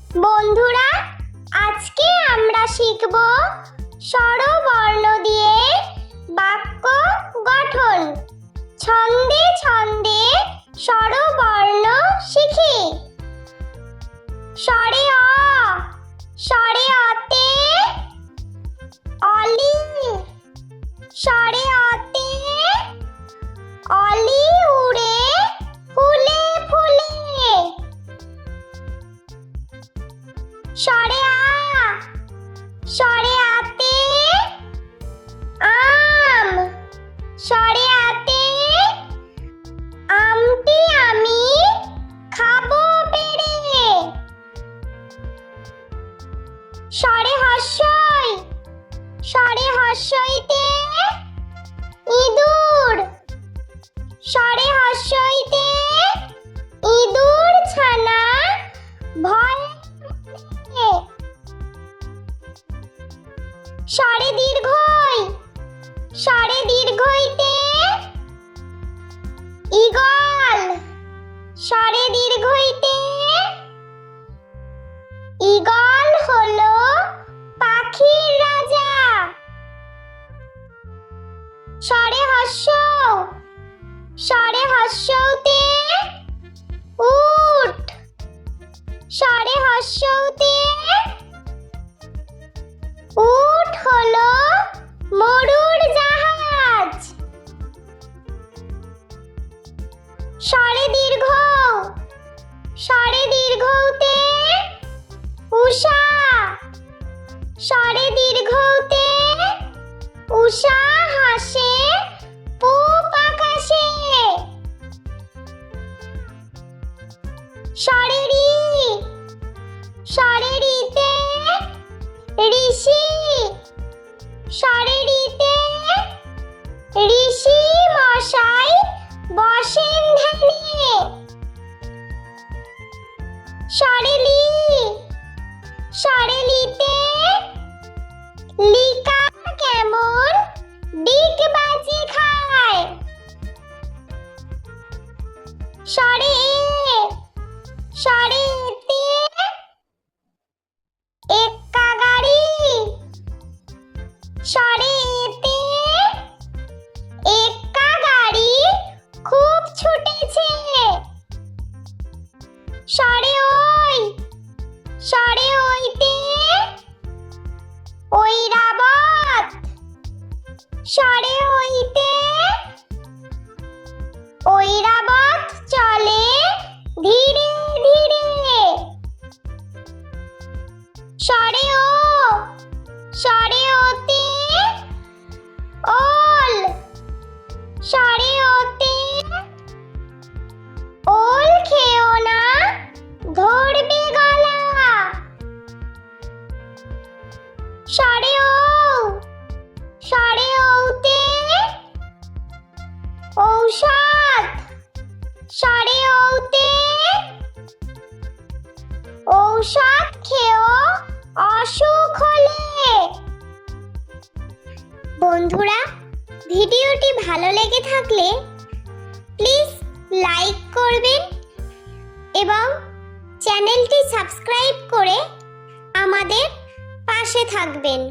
বন্ধুরা, আজকে আমরা শিখব স্বরবর্ণ দিয়ে বাক্য গঠন। ছন্দে ছন্দে স্বরবর্ণ শিখি। স্বরে অ, স্বরে অতে অলি, স্বরে অতে অলি উড়ে ফুলে ফুলে। স্বরে আ, স্বরে আতে আম, স্বরে আতে আমটি আমি খাবো পেড়ে। স্বরে হর্ষই, স্বরে হর্ষইতে ইঁদুর, স্বরে হর্ষইতে ইঁদুর ছানা ভয়। স্বরে দীর্ঘই, স্বরে দীর্ঘইতে ঈগল, স্বরে দীর্ঘইতে ঈগল হলো পাখির রাজা। স্বরে হর্ষ, স্বরে হর্ষতে উট, স্বরে হর্ষতে উট হলো মরুর জাহাজ। স্বরে দীর্ঘ, স্বরে দীর্ঘতে উষা, স্বরে দীর্ঘতে উষা হাসে পূব আকাশে। স্বরে রি, স্বরে রিতে ঋষি, স্বরে রিতে ঋষি মশাই বসেন ধ্যানে। স্বরে লি, স্বরে লিতে লিকা কেমন ডিগবাজি খায়। স্বরে এ, স্বরে এতে এক্কা গাড়ি, স্বরে এতে এক্কা গাড়ি খুব ছুটেছে। স্বরে ওই, স্বরে ওইতে ঐরাবত, স্বরে ওইতে ঐরাবত চলে ধীরে ধীরে। স্বরে ও, স্বরে ওতে ওল, স্বরে ওতে ওল খেও না ধরবে গলা। স্বরে ও, স্বরে ওতে ঔষধ, স্বরে ওতে ঔষধ খেও অসুখ হলে। বন্ধুরা, ভিডিওটি ভালো লেগে থাকলে প্লিজ লাইক করবেন এবং চ্যানেলটি সাবস্ক্রাইব করে আমাদের পাশে থাকবেন।